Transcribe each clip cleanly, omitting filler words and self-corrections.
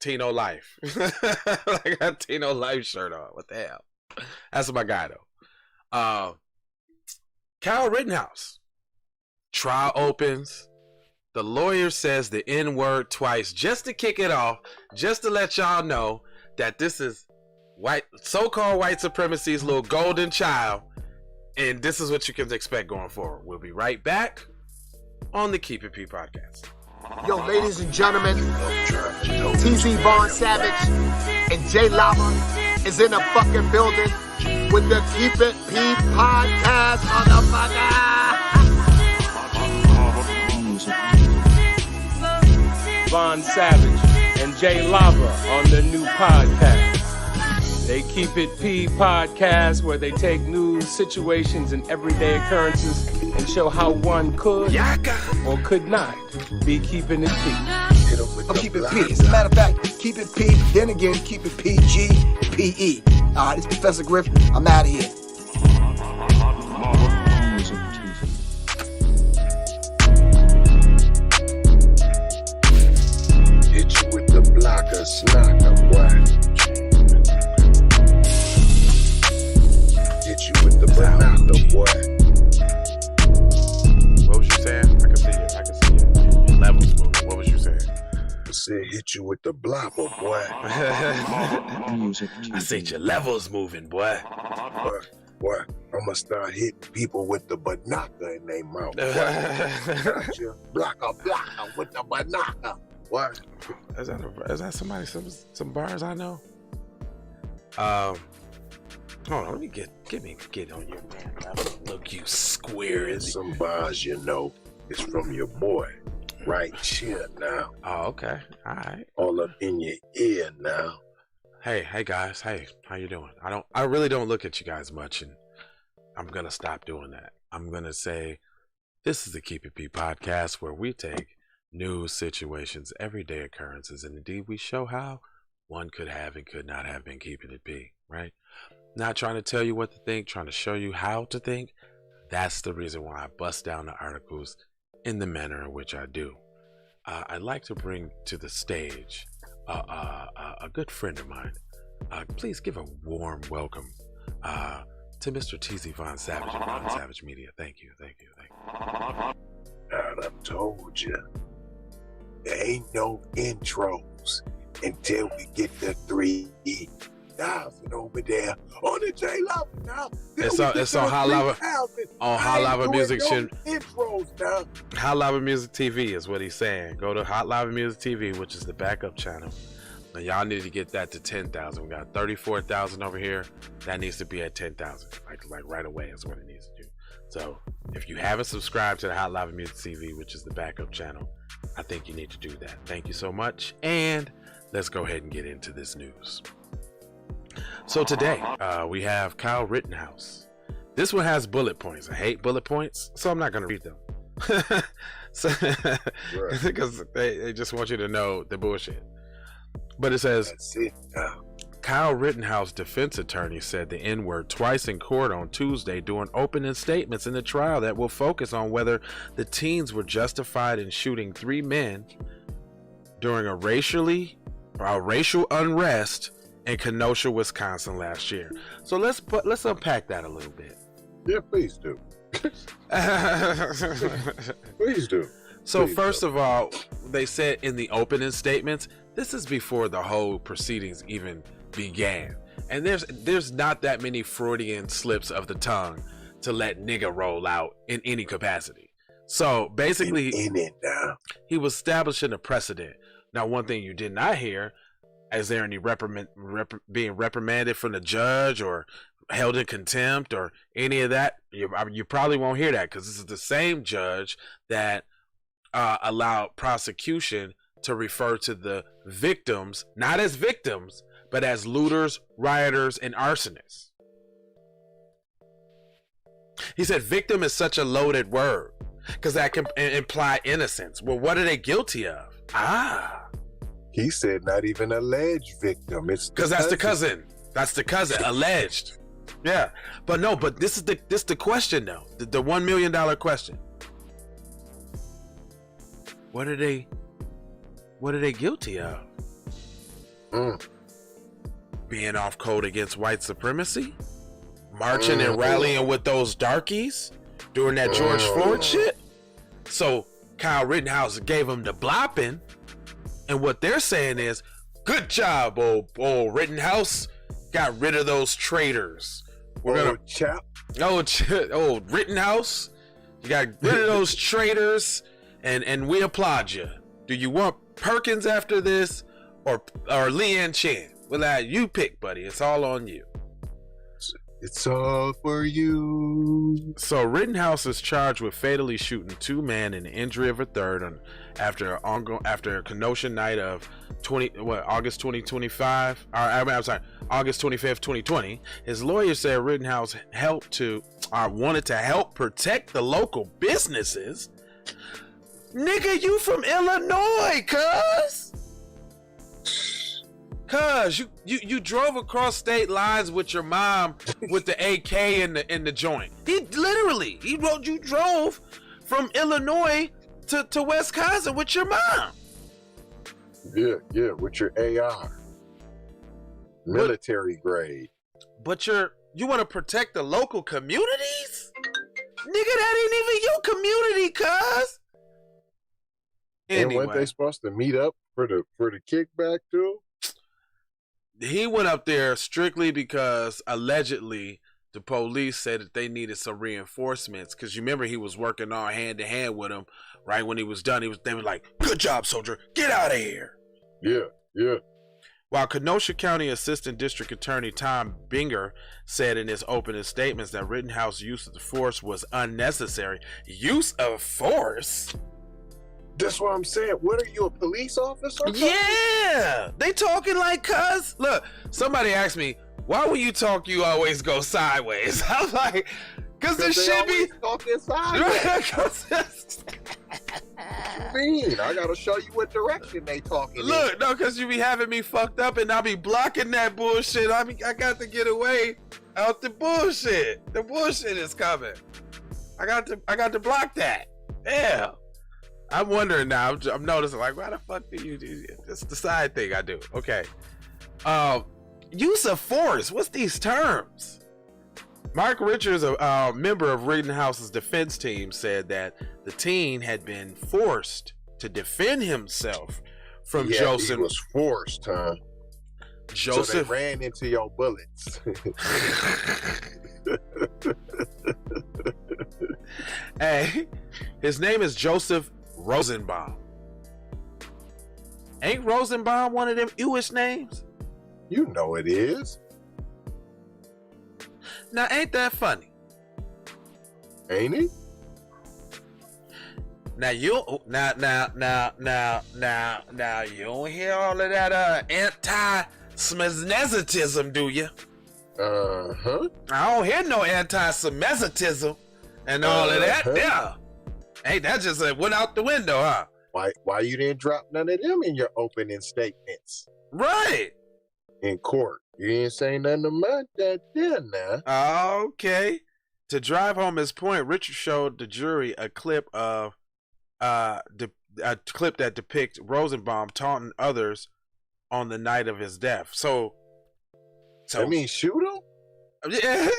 Tino Life. I got Tino Life shirt on. What the hell? That's my guy though. Kyle Rittenhouse. Trial opens. The lawyer says the N-word twice just to kick it off, just to let y'all know that this is so-called white supremacy's little golden child, and this is what you can expect going forward. We'll be right back on the Keep It P podcast. Yo, ladies and gentlemen, TZ Vaughn Savage and Jay Lava is in the fucking building with the Keep It P podcast, motherfucker. Vaughn Savage and Jay Lava on the new podcast. They Keep It P podcast, where they take news, situations, and everyday occurrences and show how one could or could not be keeping it P. Oh, keep it P. As a matter of fact, keep it P, then again, keep it PG, PE. All right, it's Professor Griff. I'm out of here. Hit you with the blocker, snacker, boy. Hit you with the banana, boy. What was you saying? I can see it. Your levels moving. What was you saying? I said hit you with the blopper, boy. I said your levels moving, boy. Boy, I'm gonna start hitting people with the banana in their mouth. Gotcha. Blocker with the banana. What? Is that somebody, some bars I know? Hold on, let me get on your man level. Look, you square is some bars, you know. It's from your boy, right here now. Oh, okay, all right. All up in your ear now. Hey guys, hey, how you doing? I really don't look at you guys much, and I'm gonna stop doing that. I'm gonna say, this is the Keep It P podcast, where we take news, situations, everyday occurrences, and indeed we show how one could have and could not have been keeping it P, right? Not trying to tell you what to think, trying to show you how to think. That's the reason why I bust down the articles in the manner in which I do. I'd like to bring to the stage a good friend of mine. Please give a warm welcome to Mr. TZ Vaughn Savage and Vaughn Savage Media. Thank you. I done told you. There ain't no intros until we get the 3,000 over there on the J Lava now. It's on Hot Lava Music intros now. Hot Lava Music TV is what he's saying. Go to Hot Lava Music TV, which is the backup channel. Now y'all need to get that to 10,000. We got 34,000 over here. That needs to be at 10,000. Like right away is what it needs to do. So if you haven't subscribed to the Hot Lava Music TV, which is the backup channel, I think you need to do that. Thank you so much. And let's go ahead and get into this news. So today, we have Kyle Rittenhouse. This one has bullet points. I hate bullet points, so I'm not going to read them. Because they just want you to know the bullshit. But it says, Kyle Rittenhouse defense attorney said the N-word twice in court on Tuesday during opening statements in the trial that will focus on whether the teens were justified in shooting 3 men during a racial unrest in Kenosha, Wisconsin last year. So let's unpack that a little bit. Yeah, please do. Please do. So first of all, they said in the opening statements, this is before the whole proceedings even began. And there's not that many Freudian slips of the tongue to let nigga roll out in any capacity. So basically, he was establishing a precedent. Now, one thing you did not hear, is there any being reprimanded from the judge or held in contempt or any of that? You probably won't hear that, because this is the same judge that allowed prosecution to refer to the victims, not as victims, but as looters, rioters, and arsonists. He said victim is such a loaded word because that can imply innocence. Well, what are they guilty of? He said not even alleged victim. It's because that's the cousin. That's the cousin. Alleged. Yeah. But this is the question though. The $1 million question. What are they guilty of? Being off code against white supremacy, marching and rallying with those darkies during that George Floyd shit. So Kyle Rittenhouse gave him the blopping, and what they're saying is, good job, old Rittenhouse, got rid of those traitors. We're old Rittenhouse, you got rid of those traitors, and we applaud you. Do you want Perkins after this, or Leanne Chen? Well, you pick, buddy. It's all on you. It's all for you. So Rittenhouse is charged with fatally shooting two men and the injury of a third after a Kenosha night of August 2025. August 25th, 2020. His lawyer said Rittenhouse wanted to help protect the local businesses. Nigga, you from Illinois, cuz you drove across state lines with your mom with the AK in the joint. You drove from Illinois to Wisconsin with your mom. Yeah, with your AR. Military grade. But you want to protect the local communities? Nigga, that ain't even your community, cuz. Anyway. And weren't they supposed to meet up for the kickback too? He went up there strictly because allegedly the police said that they needed some reinforcements, because you remember he was working all hand to hand with him. Right when he was done, they were like, "Good job, soldier, get out of here." Yeah. While Kenosha County Assistant District Attorney Tom Binger said in his opening statements that Rittenhouse's use of the force was unnecessary. Use of force? That's what I'm saying. What are you, a police officer? Yeah, they talking like cuz. Look, somebody asked me, why when you talk you always go sideways? I'm like, cause this shit be talking sideways. What you mean? I gotta show you what direction they talking. Look, no, cause you be having me fucked up and I be blocking that bullshit. I got to get away out the bullshit. The bullshit is coming. I got to block that. Yeah. I'm wondering now. I'm noticing, like, why the fuck do you do this? It's the side thing I do. Okay. Use of force. What's these terms? Mark Richards, a member of Rittenhouse's defense team, said that the teen had been forced to defend himself from Joseph. He was forced, huh? Joseph, so they ran into your bullets. Hey, his name is Joseph Rosenbaum. Ain't Rosenbaum one of them Jewish names? You know it is. Now, ain't that funny? Ain't it? Now you don't hear all of that anti-Semitism, do you? Uh-huh. I don't hear no anti-Semitism and all of that. Yeah. Hey, that just went out the window, huh? Why you didn't drop none of them in your opening statements? Right. In court. You didn't say nothing about that then, now. Okay. To drive home his point, Richard showed the jury a clip of a clip that depicts Rosenbaum taunting others on the night of his death. So I mean, shoot him? Yeah.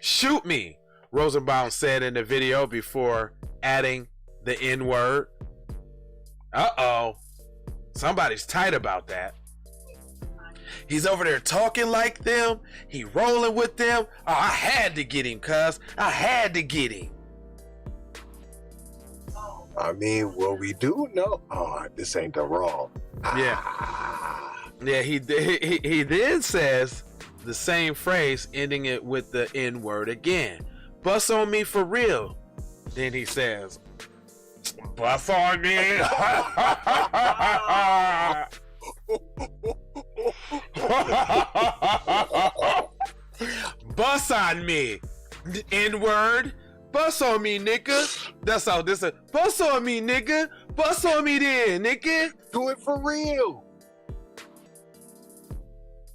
Shoot me, Rosenbaum said in the video before adding the N-word. Uh-oh. Somebody's tight about that. He's over there talking like them. He rolling with them. Oh, I had to get him, cuz. I had to get him. I mean, well, we do know. Oh, this ain't the wrong. Yeah. Yeah, he then says the same phrase, ending it with the N-word again. Bust on me for real. Then he says, bust on me. Bust on me. N-word. Bust on me, nigga. That's how this is. Bust on me, nigga. Bust on me then, nigga. Do it for real.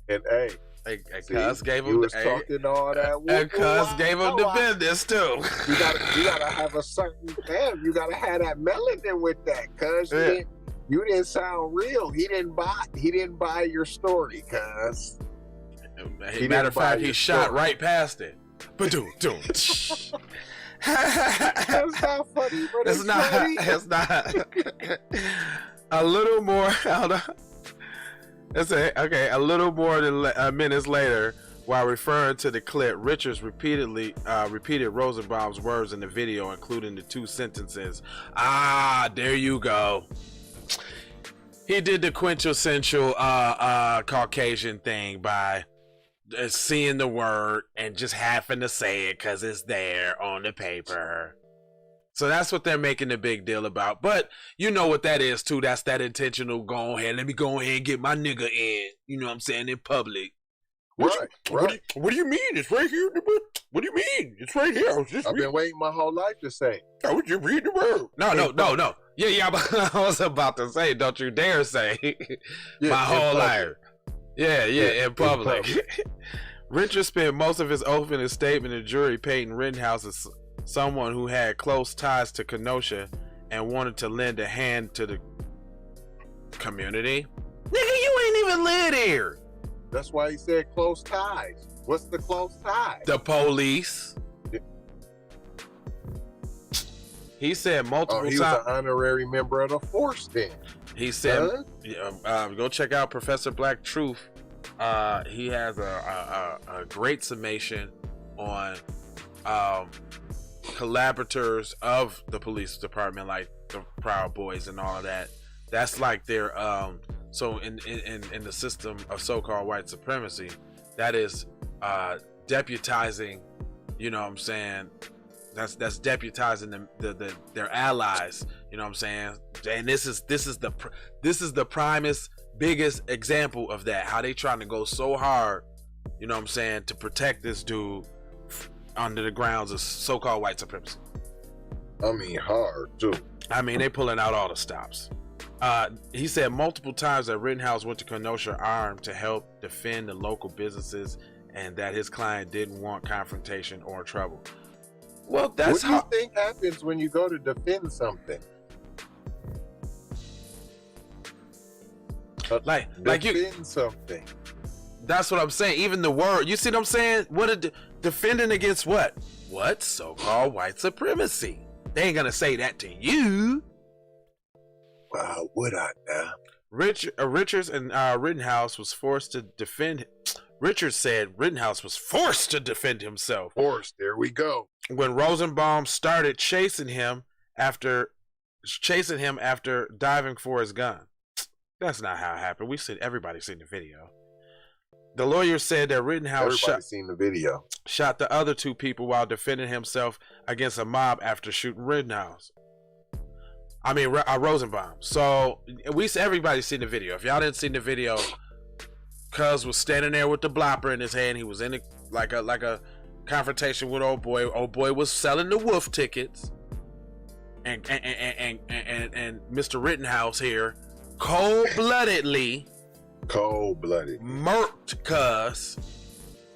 And hey, And Cuz gave him. You was talking all that. And Cuz gave him the business too. You gotta have a certain damn. You gotta have that melanin with that, Cuz you didn't sound real. He didn't buy your story, Cuz. Matter of fact, he shot right past it. But dude. That's not funny, but it's funny. It's not. A little more. Hold on. A little more than minutes later, while referring to the clip, Richards repeated Rosenbaum's words in the video, including the two sentences. There you go. He did the quintessential Caucasian thing by seeing the word and just having to say it because it's there on the paper. So that's what they're making a big deal about. But you know what that is too. That's that intentional go ahead. Let me go ahead and get my nigga in. You know what I'm saying? In public. Right. What do you mean? It's right here in the book. What do you mean? It's right here. I've been waiting my whole life to say. I was just reading the word. No. Yeah. I was about to say, don't you dare say my whole life. Yeah, in public. Richard spent most of his opening statement to jury painting Rittenhouse as someone who had close ties to Kenosha and wanted to lend a hand to the community. Nigga, you ain't even live here. That's why he said close ties. What's the close ties? The police. He said multiple times. He was an honorary member of the force then. He said, go check out Professor Black Truth. He has a great summation on collaborators of the police department, like the Proud Boys and all of that. That's like their so in the system of so-called white supremacy, that is deputizing, you know what I'm saying, that's deputizing their allies, you know what I'm saying. And this is the primest, biggest example of that, how they trying to go so hard, you know what I'm saying, to protect this dude under the grounds of so-called white supremacy. I mean, hard too. I mean, they pulling out all the stops. He said multiple times that Rittenhouse went to Kenosha armed to help defend the local businesses, and that his client didn't want confrontation or trouble. Well, that's what do you think happens when you go to defend something? Like defend something. That's what I'm saying. Even the word, you see what I'm saying? Defending against what? What? So-called white supremacy. They ain't gonna say that to you. Wow, would I now? Richards and Rittenhouse was forced to defend. Richards said Rittenhouse was forced to defend himself. Forced. There we go. When Rosenbaum started chasing him after diving for his gun. That's not how it happened. Everybody's seen the video. The lawyer said that Rittenhouse shot the other two people while defending himself against a mob after shooting Rittenhouse. I mean, Rosenbaum. So everybody's seen the video. If y'all didn't see the video, Cuz was standing there with the blopper in his hand. He was in like a confrontation with old boy. Old boy was selling the wolf tickets, and Mr. Rittenhouse here cold-bloodedly murked Cuz,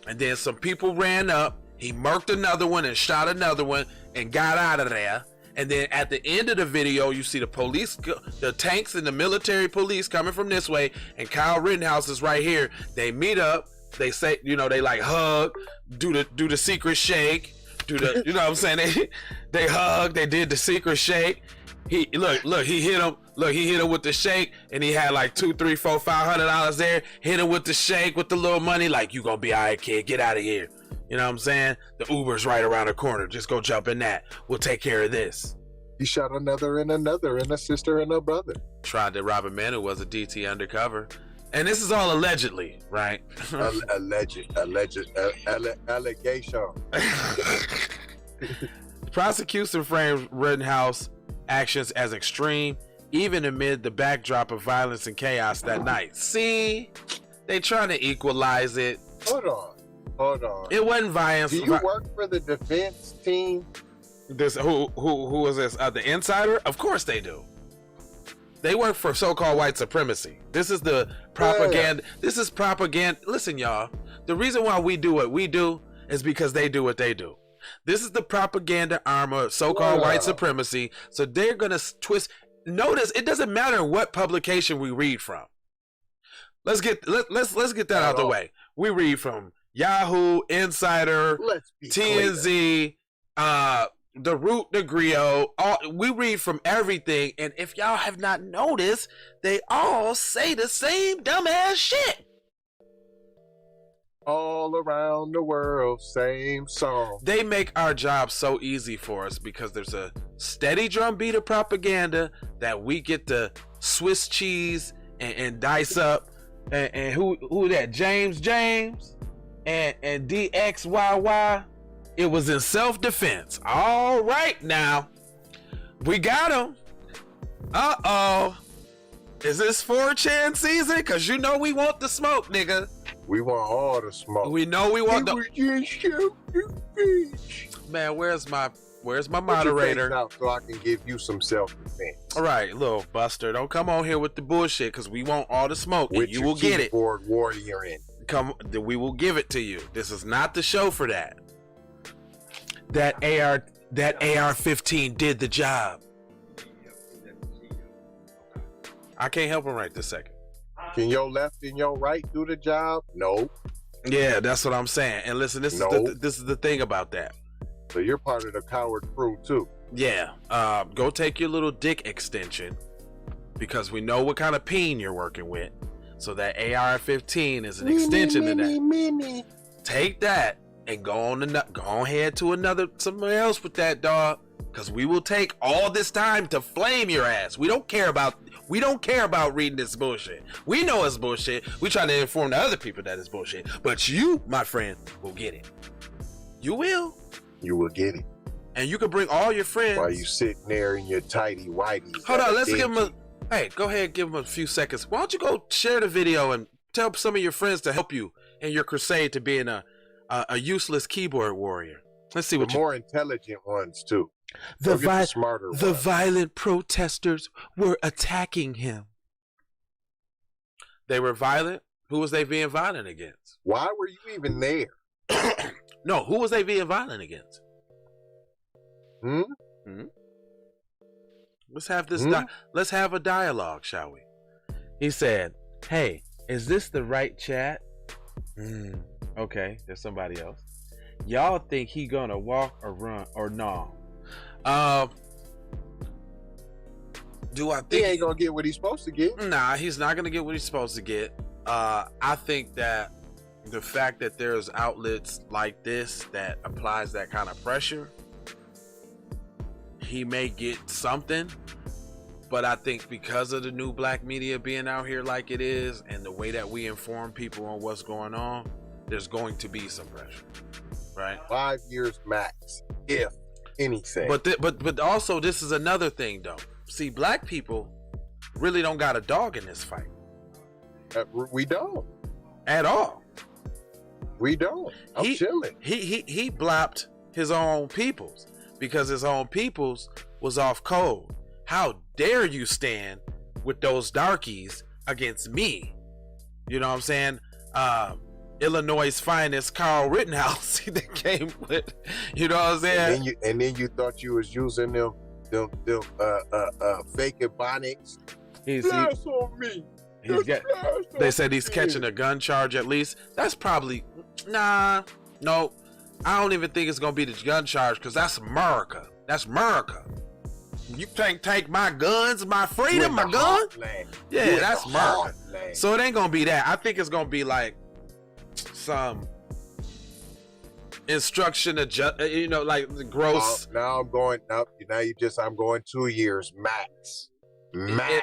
and then some people ran up. He murked another one and shot another one and got out of there. And then at the end of the video, you see the police, the tanks and the military police coming from this way, and Kyle Rittenhouse is right here. They meet up. They say, they like hug, do the secret shake, you know what I'm saying? They hug. They did the secret shake. He hit him. Look, he hit him with the shake, and he had like $200, $300, $400, $500 there. Hit him with the shake with the little money. Like, you gonna be all right, kid. Get out of here. You know what I'm saying? The Uber's right around the corner. Just go jump in that. We'll take care of this. He shot another and a sister and a brother. Tried to rob a man who was a DT undercover. And this is all allegedly, right? Allegation. Prosecution framed Rittenhouse actions as extreme, even amid the backdrop of violence and chaos that night. See? They trying to equalize it. Hold on. It wasn't violence. Do you work for the defense team? This who is this? The insider? Of course they do. They work for so-called white supremacy. This is the propaganda. This is propaganda. Listen, y'all. The reason why we do what we do is because they do what they do. This is the propaganda arm of so-called white supremacy. So they're gonna twist. Notice it doesn't matter what publication we read from. Let's get that out the way. We read from Yahoo, Insider, TMZ, The Root, The Griot. We read from everything, and if y'all have not noticed, they all say the same dumbass shit. All around the world, same song. They make our job so easy for us because there's a steady drumbeat of propaganda that we get to Swiss cheese and dice up. And who that? James and DXYY. It was in self-defense. All right, now we got him. Is this 4chan season? Because you know we want the smoke, nigga. We want all the smoke. We know we want the. Man, where's my moderator? Out so I can give you some self-defense. All right, little buster, don't come on here with the bullshit because we want all the smoke. With and you will get it. Keyboard warrior in. We will give it to you. This is not the show for that. That AR-15 did the job. I can't help him right this second. Can your left and your right do the job? No. Yeah, that's what I'm saying. And listen, this is the thing about that. So you're part of the coward crew too. Yeah. Go take your little dick extension because we know what kind of peen you're working with. So that AR-15 is an extension to that. Take that and go ahead to somewhere else with that, dog. Because we will take all this time to flame your ass. We don't care about reading this bullshit. We know it's bullshit. We try to inform the other people that it's bullshit. But you, my friend, will get it. You will. You will get it. And you can bring all your friends. While you sitting there in your tighty whities. Hold on, let's give them hey, go ahead, give them a few seconds. Why don't you go share the video and tell some of your friends to help you in your crusade to being a useless keyboard warrior. Let's see what the more intelligent ones too. The smarter the violent protesters were attacking him. They were violent. Who was they being violent against? Why were you even there? No, who was they being violent against? Let's have this. Let's have a dialogue, shall we? He said, "Hey, is this the right chat?" Okay, there's somebody else. Y'all think he gonna walk or run or no? Do I think he ain't gonna get what he's supposed to get? Nah, he's not gonna get what he's supposed to get. I think that the fact that there's outlets like this that applies that kind of pressure, he may get something. But I think because of the new black media being out here like it is, and the way that we inform people on what's going on, there's going to be some pressure, right? 5 years max, if anything. But also this is another thing though. See, black people really don't got a dog in this fight. We don't at all. We don't. I'm chilling. He blopped his own peoples because his own peoples was off code. How dare you stand with those darkies against me? You know what I'm saying? Illinois' finest Carl Rittenhouse that came with, you know what I'm saying? And then you thought you was using them fake ebonics. Flash on me. They said he's catching a gun charge at least. That's probably no. I don't even think it's gonna be the gun charge because that's America. That's America. You can't take my guns, my freedom, my gun. Yeah, that's America. So it ain't gonna be that. I think it's gonna be like some instruction adjust, like the gross. Now I'm going up. I'm going 2 years max. Gross.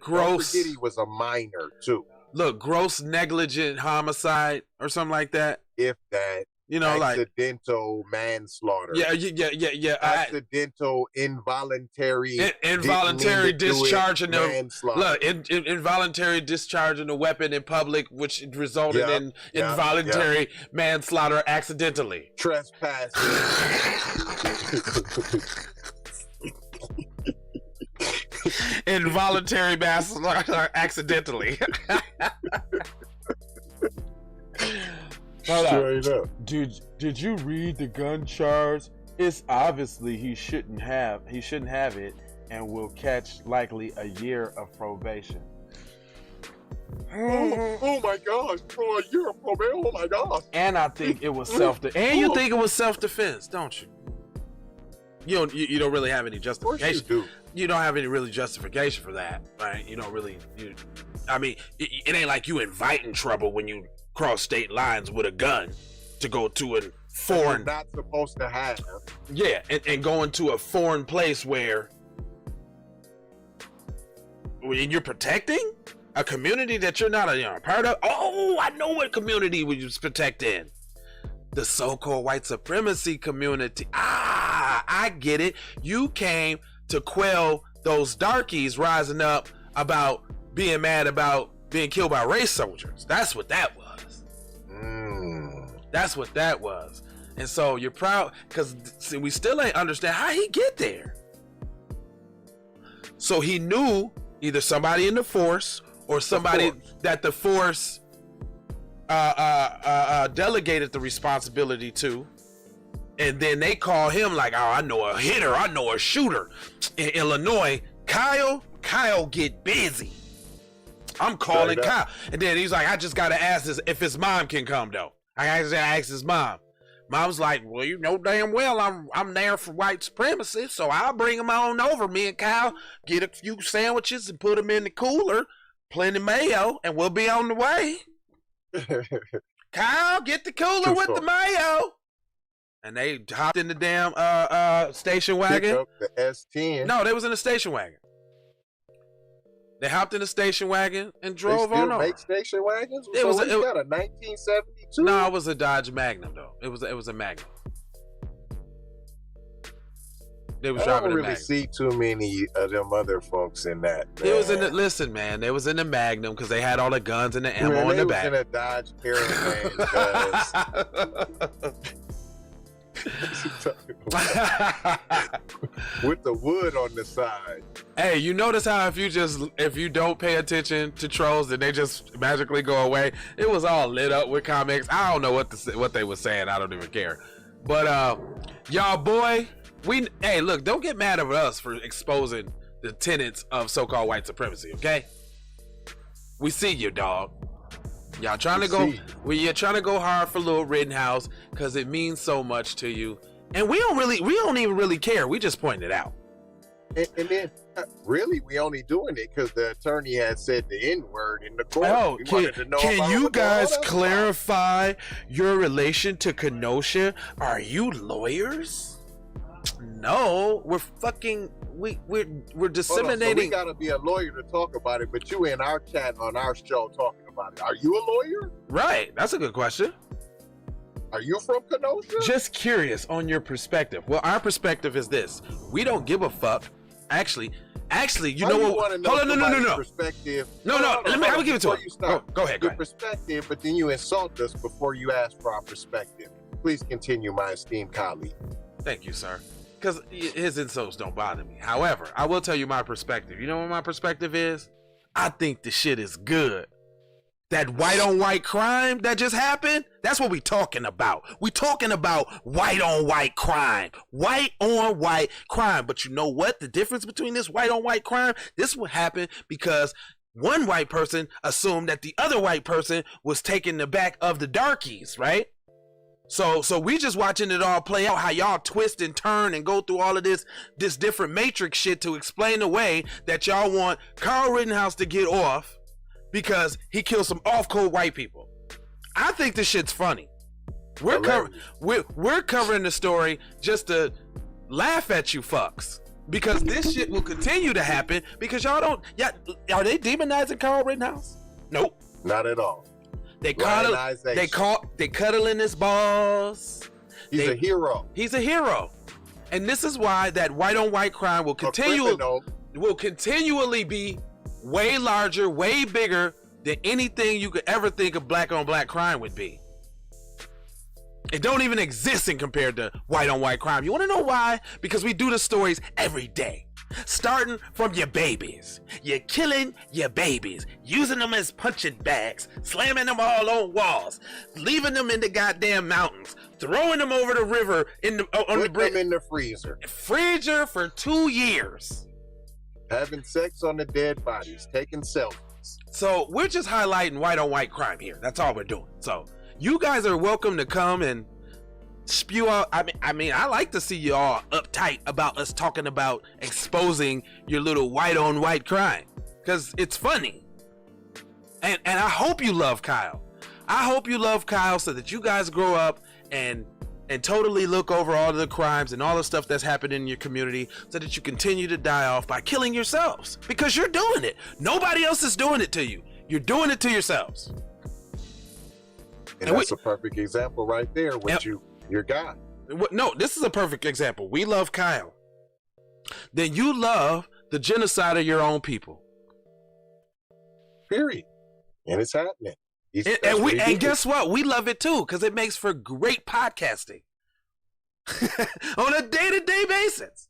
Don't forget he was a minor too. Look, gross negligent homicide or something like that. If that. Accidental manslaughter. Yeah. Accidental involuntary discharging manslaughter. Involuntary discharging a weapon in public, which resulted in involuntary manslaughter accidentally. Trespassing. Involuntary manslaughter accidentally. Straight up. Did you read the gun charge? It's obviously he shouldn't have it and will catch likely a year of probation. Oh my gosh, bro, a year of probation. Oh my gosh. And I think it was you think it was self-defense, don't you? You don't really have any justification. Of course you do. You don't have any really justification for that, right? You don't really. It ain't like you inviting trouble when you cross state lines with a gun to go to a foreign. You're not supposed to have. Yeah, and going to a foreign place where you're protecting a community that you're not a part of. Oh, I know what community we was protecting. The so-called white supremacy community. I get it. You came to quell those darkies rising up about being mad about being killed by race soldiers. That's what that was. That's what that was. And so you're proud because we still ain't understand how he get there. So he knew either somebody in the force or somebody that the force delegated the responsibility to, and then they call him like, oh, I know a hitter, I know a shooter in Illinois. Kyle, get busy. I'm calling Kyle, and then he's like, I just gotta ask this if his mom can come though. I gotta ask his mom. Mom's like, well, you know damn well I'm there for white supremacy, so I'll bring him on over. Me and Kyle get a few sandwiches and put them in the cooler, plenty mayo, and we'll be on the way. Kyle, get the cooler with the mayo. And they hopped in the damn station wagon. Pick up the S10. No, they was in the station wagon. They hopped in the station wagon and drove they on still over. Make station wagons? It was got a 1972. No, it was a Dodge Magnum though. It was a Magnum. They was I driving don't a really Magnum. see too many of them other folks in that. It was in the listen, man. They was in the Magnum because they had all the guns and the ammo in the back. In a Dodge Caravan. With the wood on the side. Hey, you notice how if you don't pay attention to trolls, then they just magically go away. It was all lit up with comics. I don't know what they were saying. I don't even care. But y'all, boy, hey, look, don't get mad at us for exposing the tenets of so-called white supremacy. Okay, we see you, dog. Y'all trying to go. You're trying to go hard for little Rittenhouse because it means so much to you, and we don't even really care. We just point it out. And then, really, we only doing it because the attorney had said the N-word in the court. Oh, can you guys clarify your relation to Kenosha? Are you lawyers? No, we're fucking we're disseminating. So we gotta be a lawyer to talk about it, but you in our chat on our show talking about it. Are you a lawyer? Right, that's a good question. Are you from Kenosha? Just curious on your perspective. Well, our perspective is this: we don't give a fuck. Actually, you know what? Hold on, no. Perspective. No. I will give it to him. Go ahead. Your perspective, but then you insult us before you ask for our perspective. Please continue, my esteemed colleague. Thank you, sir. Because his insults don't bother me. However, I will tell you my perspective. You know what my perspective is? I think the shit is good. That white on white crime that just happened, that's what we talking about. We talking about white on white crime. White on white crime. But you know what? The difference between this white on white crime, this will happen because one white person assumed that the other white person was taking the back of the darkies, right? So we just watching it all play out, how y'all twist and turn and go through all of this different matrix shit to explain away that y'all want Kyle Rittenhouse to get off because he killed some off-code white people. I think this shit's funny. We're covering the story just to laugh at you fucks because this shit will continue to happen because y'all don't. Yeah, are they demonizing Kyle Rittenhouse? Nope, not at all. They cuddling his balls. He's a hero. He's a hero, and this is why that white on white crime will continually be way larger, way bigger than anything you could ever think of black on black crime would be. It don't even exist in compared to white on white crime. You want to know why? Because we do the stories every day. Starting from your babies. You're killing your babies, using them as punching bags, slamming them all on walls, leaving them in the goddamn mountains, throwing them over the river on the bridge. Put them in the freezer For 2 years. having sex on the dead bodies, taking selfies. So we're just highlighting white on white crime here. That's all we're doing. So you guys are welcome to come and spew out. I mean, I like to see you all uptight about us talking about exposing your little white on white crime, because it's funny. And I hope you love Kyle. I hope you love Kyle so that you guys grow up and totally look over all of the crimes and all the stuff that's happened in your community, so that you continue to die off by killing yourselves, because you're doing it. Nobody else is doing it to you. You're doing it to yourselves. And that's a perfect example right there with your guy. No, this is a perfect example. We love Kyle. Then you love the genocide of your own people. Period. And it's happening. And guess what? We love it too, because it makes for great podcasting on a day-to-day basis.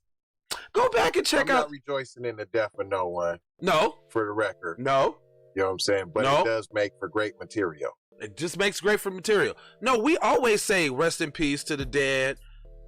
Go back and check out. I'm not rejoicing in the death of no one. No. For the record. No. You know what I'm saying? But it does make for great material. It just makes great for material. No, we always say rest in peace to the dead,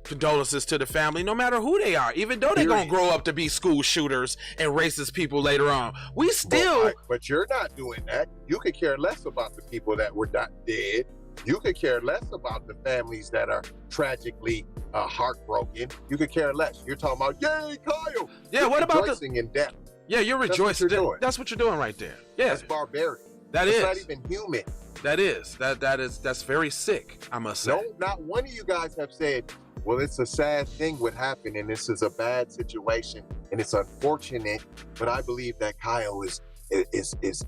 condolences to the family, no matter who they are, even though they're going to grow up to be school shooters and racist people later on. We still... But you're not doing that. You could care less about the people that were not dead. You could care less about the families that are tragically heartbroken. You could care less. You're talking about, yay, Kyle! Yeah, what about rejoicing in death? Yeah, you're rejoicing. That's what you're doing right there. Yeah. That's barbaric. That's not even human. That's very sick, I must say. No, not one of you guys have said, well, it's a sad thing what happened, and this is a bad situation, and it's unfortunate, but I believe that Kyle is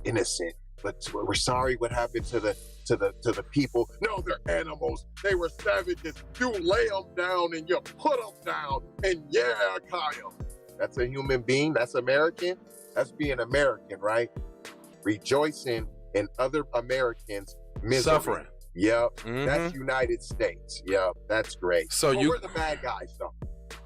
innocent. But we're sorry what happened to the people. No, they're animals. They were savages. You lay them down and you put them down, and yeah, Kyle. That's a human being. That's American. That's being American, right? Rejoicing in other Americans' misery. Suffering. Yep. That's United States. Yep. That's great. So we're the bad guys, though.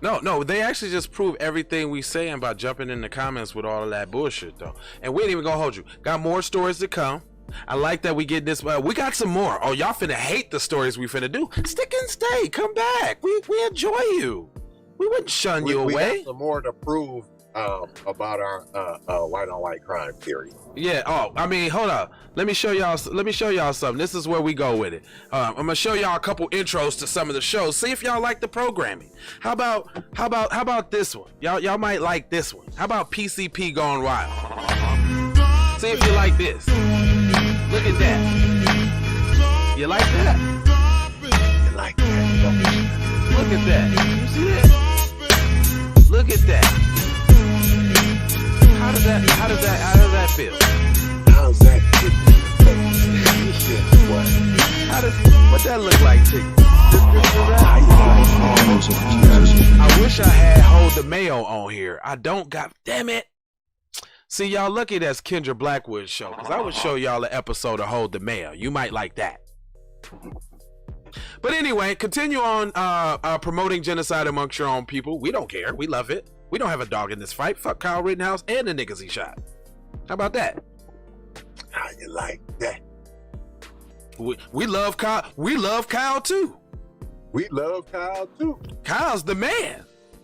No, they actually just prove everything we saying about jumping in the comments with all of that bullshit, though. And we ain't even gonna hold you. Got more stories to come. I like that we get this. We got some more. Oh, y'all finna hate the stories we finna do. Stick and stay. Come back. We enjoy you. We wouldn't shun you away. We got some more to prove about our white on white crime theory. Yeah. Oh, I mean, hold up. Let me show y'all something. This is where we go with it. I'm gonna show y'all a couple intros to some of the shows. See if y'all like the programming. How about this one? Y'all might like this one. How about PCP Gone Wild? See if you like this. Look at that. You like that? You like that? Look at that. You see that? Look at that. How does that feel? How's that What that look like to you? I wish I had Hold the Mayo on here. I don't. God damn it. See, y'all lucky that's Kendra Blackwood's show, because I would show y'all an episode of Hold the Mayo. You might like that. But anyway, continue on promoting genocide amongst your own people. We don't care. We love it. We don't have a dog in this fight. Fuck Kyle Rittenhouse and the niggas he shot. How about that? How you like that? We love Kyle. We love Kyle too. We love Kyle too. Kyle's the man.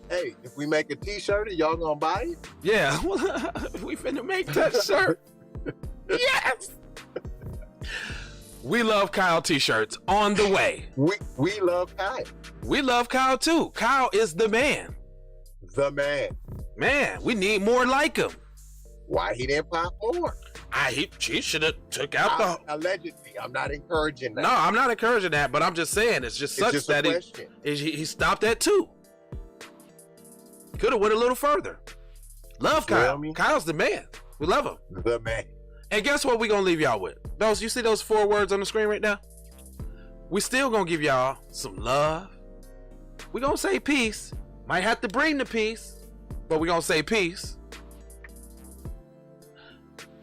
Hey, if we make a t-shirt, are y'all gonna buy it? Yeah, we finna make that shirt. Yes. We love Kyle t-shirts on the way. We love Kyle. We love Kyle too. Kyle is the man. The man. Man, we need more like him. Why he didn't pop more? He should have took out the... Allegedly. I'm not encouraging that. No, I'm not encouraging that, but I'm just saying it just sucks that he stopped at 2. Could have went a little further. Love Kyle. Kyle's the man. We love him. The man. And guess what we're going to leave y'all with? You see those 4 words on the screen right now? We still going to give y'all some love. We're going to say peace. Might have to bring the peace, but we're going to say peace.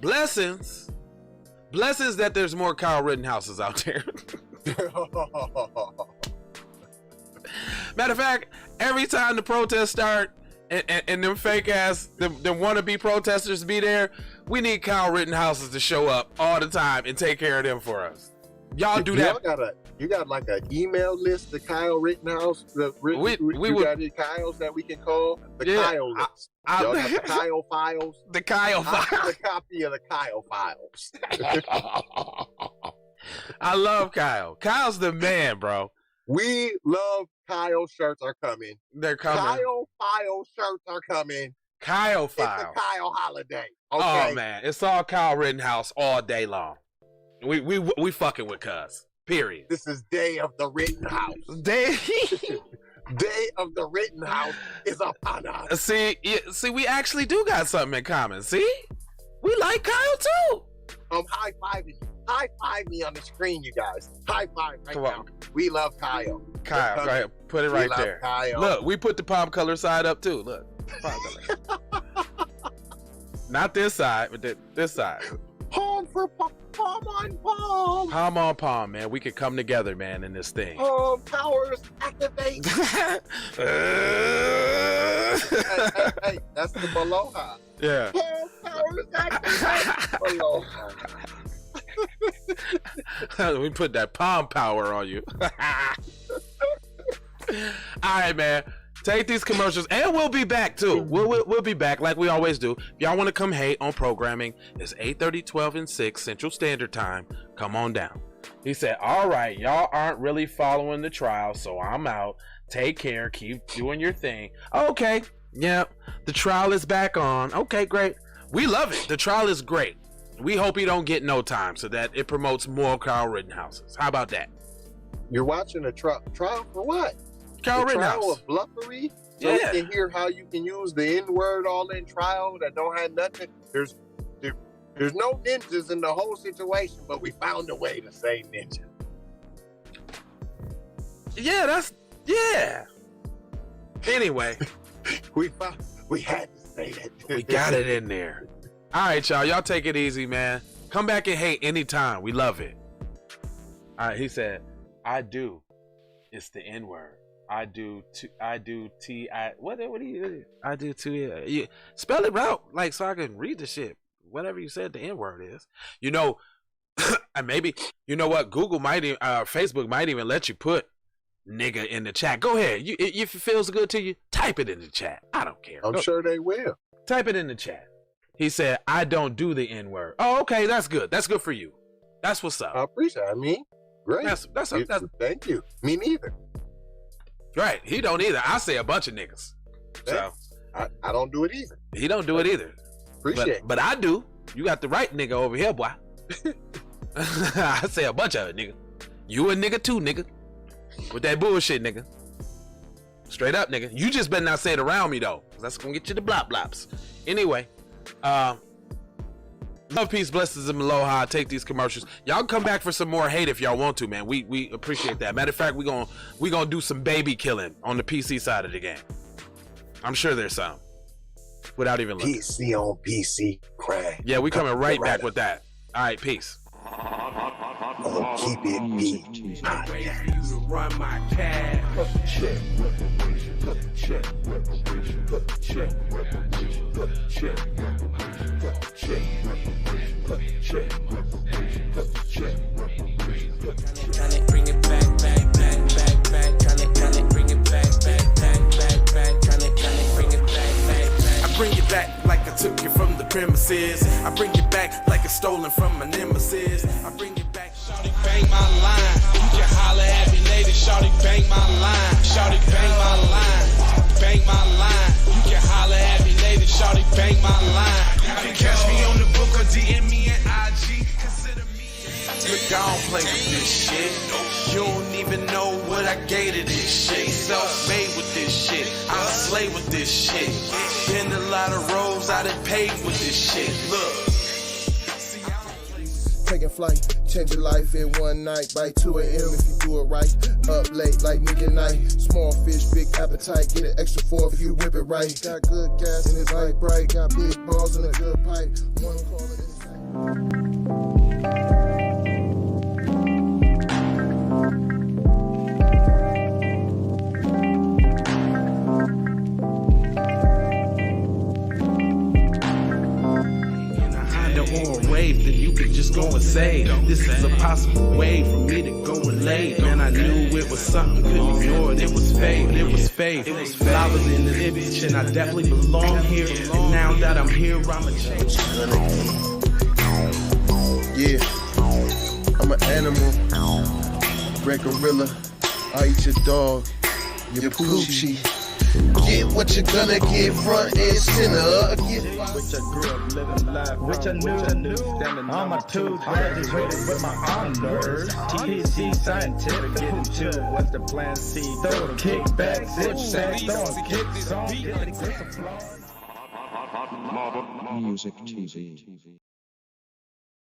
Blessings. Blessings that there's more Kyle Rittenhouses out there. Matter of fact, every time the protests start, and them fake ass, them wannabe protesters be there. We need Kyle Rittenhouse to show up all the time and take care of them for us. Y'all do that. You got like an email list, the Kyle Rittenhouse. We got the Kyles that we can call the Kyle list. Y'all got the Kyle files. The Kyle files. I have a copy of the Kyle files. I love Kyle. Kyle's the man, bro. We love Kyle shirts are coming. They're coming. Kyle file shirts are coming. Kyle file. It's a Kyle holiday. Okay? Okay. Oh man, it's all Kyle Rittenhouse all day long. We fucking with cuz. Period. This is Day of the Rittenhouse. Day of the Rittenhouse is upon us. See, we actually do got something in common. See, we like Kyle too. High five me on the screen, you guys. High five right Come now. on. We love Kyle. Kyle, go ahead, put it right there. Kyle. Look, we put the palm color side up too. Look, palm color. Not this side, but this side. Palm for palm on palm. Palm on palm, man. We could come together, man, in this thing. Palm powers activate. hey, that's the Aloha. Yeah. Palm powers activate. Aloha. We put that palm power on you. All right, man. Take these commercials, and we'll be back too. We'll be back like we always do. If y'all want to come hate on programming, it's 8:30, 12, and 6 Central Standard Time. Come on down. He said, all right, y'all aren't really following the trial, so I'm out. Take care. Keep doing your thing. Okay. Yep. The trial is back on. Okay, great. We love it. The trial is great. We hope he don't get no time so that it promotes more Kyle Rittenhouses. How about that? You're watching a trial for what? Kyle Rittenhouse. Trial of bluffery? So Yeah. you can hear how you can use the N-word all in trial that don't have nothing. There's no ninjas in the whole situation, but we found a way to say ninja. Yeah. Anyway. We had to say it. We got it in there. All right, y'all. Y'all take it easy, man. Come back and hate anytime. We love it. All right, he said, I do. It's the N-word. I do T-I. What do you? I do too. Yeah. Spell it out, like, so I can read the shit. Whatever you said the N-word is. You know, maybe, you know what? Google might even, Facebook might even let you put nigga in the chat. Go ahead. If it feels good to you, type it in the chat. I don't care. I'm sure they will. Type it in the chat. He said, I don't do the N-word. Oh, okay. That's good. That's good for you. That's what's up. I appreciate it. I mean, great. That's thank you. Me neither. right. He don't either. I say a bunch of niggas. So I don't do it either. he don't do it either. Appreciate it. But I do. You got the right nigga over here, boy. I say a bunch of it, nigga. You a nigga too, nigga. With that bullshit, nigga. Straight up, nigga. You just better not say it around me, though. Cause that's gonna get you the blops. Anyway, love, peace, blessings, and aloha. Take these commercials. Y'all can come back for some more hate if y'all want to, man. We appreciate that. Matter of fact, we gonna do some baby killing on the PC side of the game. I'm sure there's some. Without even looking. PC on PC crime. Yeah, we coming right back with that. All right, peace. Keep it me. Run my cash. Check Trying to bring it back. Trying to bring it back. Trying to bring it back. I bring it back like I took it from the premises. I bring it back like it's stolen from my nemesis. I bring it back. Shawty bang my line. You can holler at me later. Shawty bang my line. Shawty bang my line. Bang my line. You can holler at me later. Shawty bang my line. You can catch me on the book or DM me at IG. Consider me. Look, I don't play with this shit. You don't even know what I gave to this shit. Self-made with this shit. I slay with this shit. Been a lot of roads I done paved with this shit. Look. Taking flight, change your life in one night. By 2 a.m. if you do it right. Up late like midnight. Small fish, big appetite. Get an extra 4 if you whip it right. Got good gas and it's light bright. Got big balls and a good pipe. One call it inside. or a wave, then you could just go and say, this is a possible way for me to go relate. Man, I knew it was something, couldn't ignore it. It was faith, it was faith. I was in the bitch and I definitely belong here. And now that I'm here, I'ma change. Yeah, I'm an animal, red gorilla. I eat your dog, your poochie. Get what you're gonna get, front and center. Which I grew up living life, which I knew. Standing on my tooth, graduated with my honors. TC scientific, getting to what's the plan C. Throw the kickback, zip sack, throwing kicks on. Music TV.